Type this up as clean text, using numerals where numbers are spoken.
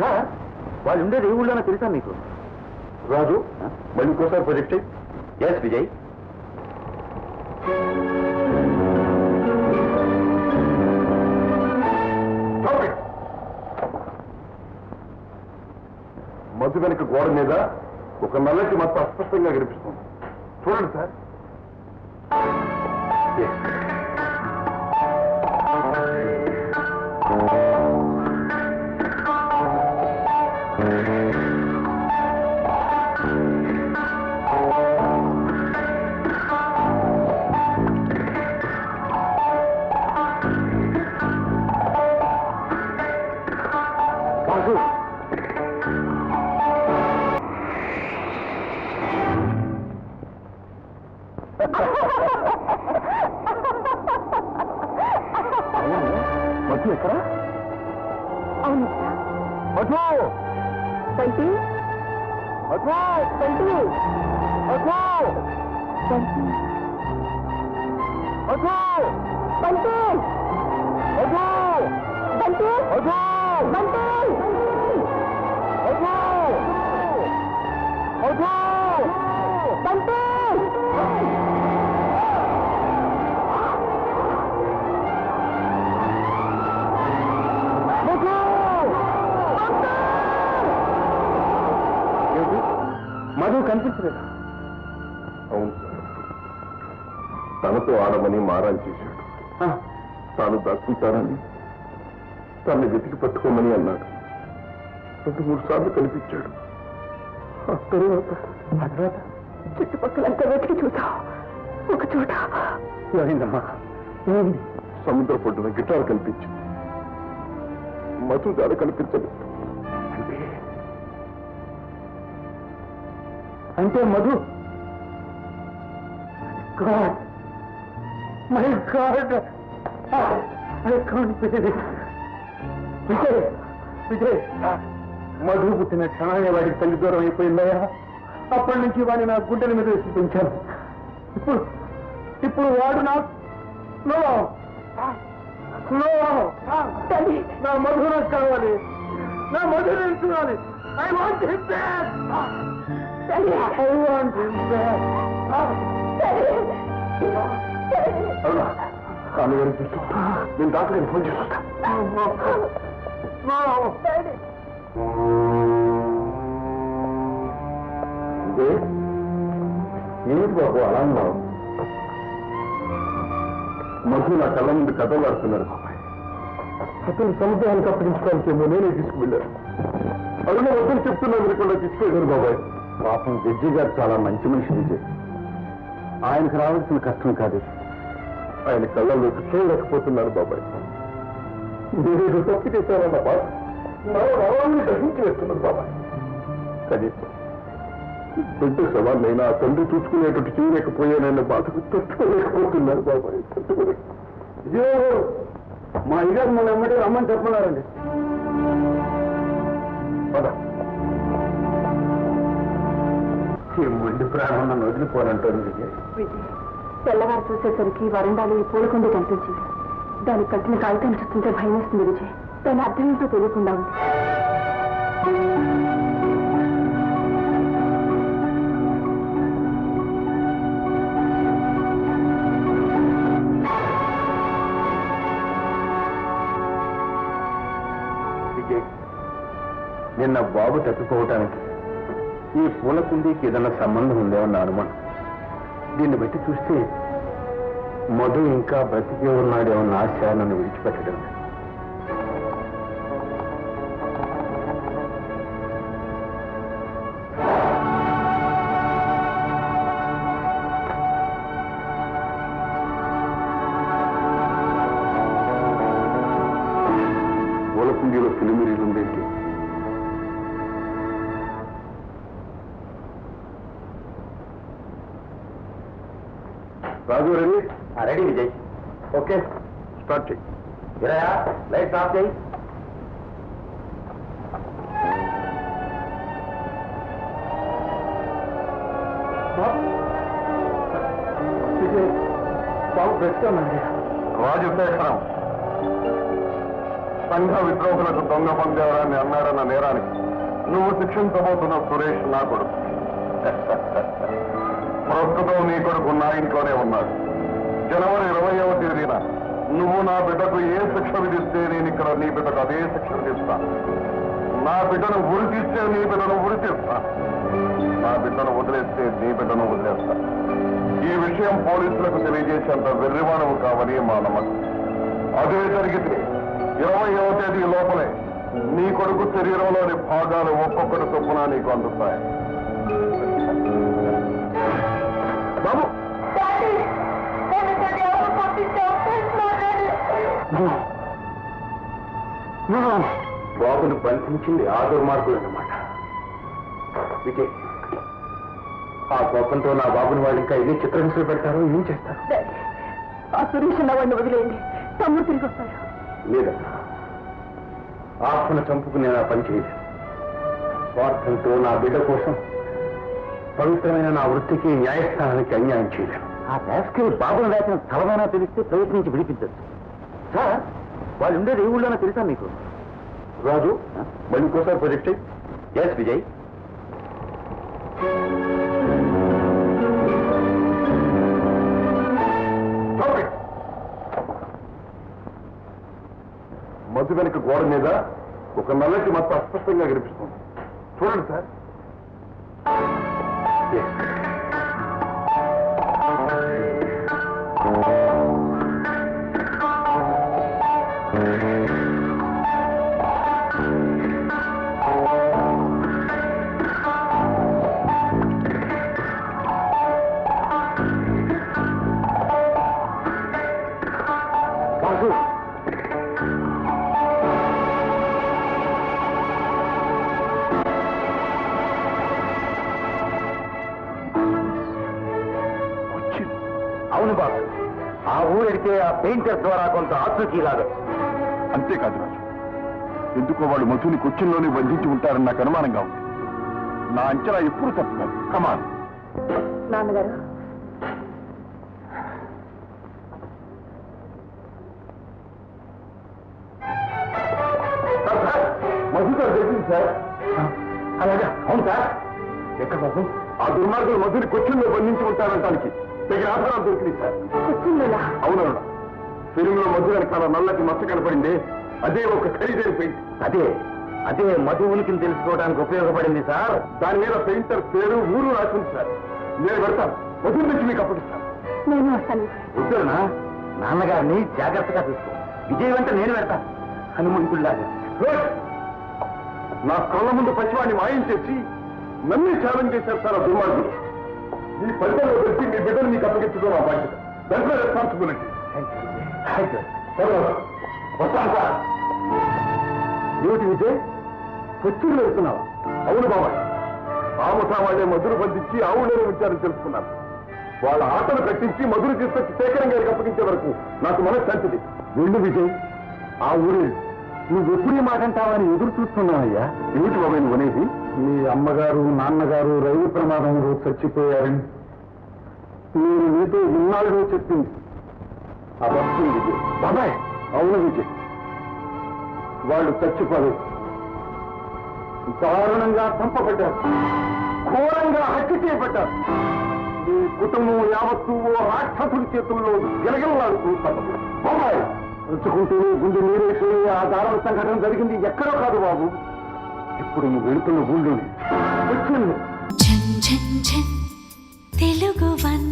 Sir వాళ్ళు ఉండేది ఏ ఊళ్ళోనో తెలుసా మీకు? రాజు మళ్ళీ ఇంకోసారి ప్రొజెక్ట్. ఎస్ విజయ్. మధు వెనక గోడ మీద ఒక నల్లటి మచ్చ అస్పష్టంగా కనిపిస్తుంది. చూడండి సార్. మధు ఎక్కడ? అవును మధు బంటి మధు బంటి మధు బంటి మధు బంటి మధు బంటి మధు బంటి మధు మధు బంటి మధు కనిపించలేదా? అవును సార్, తనతో ఆడమని మారాన్ చేశాడు. తాను దాక్కుంటానని తనని వెతికి పట్టుకోమని అన్నాడు. 2-3 సార్లు కనిపించాడు. ఆ తర్వాత చుట్టుపక్కలంతా వెతికి చూసా. ఒక చోట ఏమైందమ్మా? ఏమైంది? సముద్ర పొడ్డున గిటార్ కనిపించింది. మధు దాడ కనిపించలేదు. అంటే Madhu my God I can't believe it. Vijay Vijay, Madhu పుట్టిన క్షణాన్ని వాడికి తల్లి దూరం అయిపోయిందయ్యా. అప్పటి నుంచి వాడిని నా గుండెల మీద వేసి పెంచాను. ఇప్పుడు వాడు నా నా మధు నాకు కావాలి. నా మధు నేను చూడాలి. I want him back. I want him back. కాలుగారి చూస్తూ నేను డాక్టర్ని ఫోన్ చేస్తా. ఏమిటి బాబు అలా ఉన్నావు? మధు నా కళ్ళ ముందు కథలు ఆడుతున్నారు బాబాయ్. అతను సముద్రానికి అప్పగించుకోవాల్సిందో నేనే తీసుకువెళ్ళాను. అరుణ వద్దని చెప్తున్నా వినకుండా తీసుకువెళ్ళాను బాబాయ్. పాపం జడ్జి గారు చాలా మంచి మనిషి విజయ్. ఆయనకు రావాల్సిన కష్టం కాదు. ఆయన కళ్ళల్లోకి చూడలేకపోతున్నారు బాబాయ్. మీరు తప్పు చేశారన్న బాధ నరాన్ని దహించి వేస్తున్నారు బాబాయ్. కనీసం బిడ్డ సవాళ్ళైనా ఆ తండ్రి చూసుకునేటట్టు చేయలేకపోయానన్న బాధకు తట్టుకోలేకపోతున్నారు బాబాయ్. మా అయ్యగారు మన ఎమ్మటి రమ్మని చెప్పన్నారండి. ఈ ముందు ప్రాణం నన్ను వదిలిపోనంటుంది విజయ్. తెల్లవారు చూసేసరికి వరండాలు ఈ పూలకొండ కనిపించింది. దానికి కట్టిన కాగితాన్ని చూస్తుంటే భయం వేస్తుంది విజయ్. దాని అర్థం ఏంటో తెలియకుండా ఉంది. విజయ్, నిన్న బాబు తప్పిపోవటానికి ఈ పూల కుండీకి ఏదన్నా సంబంధం ఉందేమన్న అనుమానం. దీన్ని బట్టి చూస్తే మధు ఇంకా బ్రతికే ఉన్నాడేమన్న ఆశ నన్ను విడిచిపెట్టడం. పూల కుండీలో ఫిలిమిరీలు ఉండేది. Raju ready? Ready Vijay. Okay, start చేయి. లైట్ ఆఫ్ చేయి. విజయ్ బాబు బ్రతికున్నాడు. రాజు ఎక్కడ? సంఘ విద్రోహులకు దొంగ పందేవరాన్ని అన్నాడన్న నేరానికి నువ్వు శిక్షించబోతున్న సురేష్ నా కొడుకు. ప్రస్తుతం నీ కొడుకు నా ఇంట్లోనే ఉన్నాడు. జనవరి 20వ తేదీన నువ్వు నా బిడ్డకు ఏ శిక్ష విధిస్తే నేను ఇక్కడ నీ బిడ్డకు అదే శిక్ష విధిస్తాను. నా బిడ్డను ఉరి తీస్తే నీ బిడ్డను ఉరి తీస్తాను. నా బిడ్డను వదిలేస్తే నీ బిడ్డను వదిలేస్తాను. ఈ విషయం పోలీసులకు తెలియజేసేంత వెర్రివాడవు కావని మా నమ్మకం. అదే జరిగితే 20వ తేదీ లోపలే నీ కొడుకు శరీరంలోని భాగాలు ఒక్కొక్కటి చొప్పున నీకు అందుతాయి. బాబు బాబును బంధించింది ఆ దుర్మార్గులు అన్నమాట. విజయ్, ఆ కోపంతో నా బాబుని వాళ్ళు ఇంకా ఎన్ని చిత్రహింసలు పెడతారో ఏం చేస్తారు? ఆ సురేష్ వాడిని వదిలేయండి, తమ్ముడు తిరిగి వస్తారు. లేదన్నా, ఆత్మను చంపుకు నేను ఆ పని చేయలేదు. స్వార్థంతో నా బిడ్డ కోసం పవిత్రమైన నా వృత్తికి న్యాయస్థానానికి అన్యాయం చేయలేను. ఆ బ్యాస్కి బాబును వేసిన స్థలమైనా తెలిస్తే ప్రయత్నించి విడిపించచ్చు. సార్, వాళ్ళు ఉండేది ఏ ఊళ్ళోనో తెలుసా మీకు? రాజు, మళ్ళీ ఇంకోసారి ప్రొజెక్ట్ చేయి. ఎస్ విజయ్. మధు వెనుక గోడ మీద ఒక నల్లటి మత్తు అస్పష్టంగా కనిపిస్తుంది. చూడండి సార్. అవును బాబు, ఆ ఊరెడితే ఆ పెయింటర్ ద్వారా కొంత ఆచూకీ లాగచ్చు. అంతేకాదు రాజు, ఎందుకో వాళ్ళు మధుని కొచ్చిన్లోనే బంధించి ఉంటారని నాకు అనుమానంగా ఉంది. నా అంచనా ఎప్పుడు తప్పుతారు. కమాన్. నాన్నగారు, మధు సార్ తెలిసింది సార్. అలాగా? అవును సార్. ఎక్కడ బాబు? ఆ దుర్మార్గులు మధుని కొచ్చిన్లో బంధించి ఉంటారంటానికి తగిన ఆధారాలు దొరికింది సార్. కూర్చుందా? అవునవును. ఫిలింలో మధు వెనకాల నల్లటి మచ్చ కనపడింది. అదే ఒక ఖరీదైన పెయింట్. అదే అదే మధు ఉనికిని తెలుసుకోవడానికి ఉపయోగపడింది సార్. దాని మీద పెయింటర్ పేరు, ఊరు రాసింది సార్. నేను పెడతాను. మధుని నుంచి మీకు అప్పగిస్తాను. నేను వస్తాను. వద్దునా, నాన్నగారిని జాగ్రత్తగా చూసుకో. విజయ్ వెంట నేను పెడతాను. హనుమంతుడిలాగా. నా కళ్ళ ముందు పసివాడిని మాయం చేసి నన్ను ఛాలెంజ్ చేశారు సార్ ఆ దుర్మార్గులు. ఈ ఫలితంలో పెట్టి మీ బిడ్డలు మీకు అప్పగించడం నా బాధ్యత. దాంట్లో రెస్పాన్సిబిలిటీ. వస్తాను సార్. ఏమిటి విజయ్, కొచ్చిలో వెళ్తున్నావా? అవును బాబాయ్. ఆముఠా వాళ్లే మధురు బంధించి ఆ ఊళ్ళోనే ఉంచారని తెలుసుకున్నాను. వాళ్ళ ఆటలు కట్టించి మధురు తీసుకొచ్చి శేఖరం గారికి అప్పగించే వరకు నాకు మనశ్శాంతిది. వెళ్ళు విజయ్, ఆ ఊరే. నువ్వెప్పుడు ఈ మాట అంటావని ఎదురు చూస్తున్నావయ్యా. ఏమిటి బాబాయ్ నువ్వు అనేది? మీ అమ్మగారు నాన్నగారు రైలు ప్రమాదంలో చచ్చిపోయారని నేను నీతో ఇన్నాళ్ళు చెప్పింది అబద్ధం విజయ్. బాబాయ్, అవును విజయ్, వాళ్ళు చచ్చిపోలేదు. దారుణంగా చంపబడ్డారు, ఘోరంగా హత్య చేయబడ్డారు. ఈ కుటుంబం యావత్తు ఓ రాక్షసుడి చేతుల్లో గిలగిలలాడుతూ తప్పదు. బాబాయ్, ఉంచుకుంటూనే గుండె నీరేసి ఆ దారుణ సంఘటన జరిగింది ఎక్కడో కాదు బాబు, ఇప్పుడు నువ్వు వెళుతున్న ఊళ్ళోనే. వచ్చింది తెలుగు వన్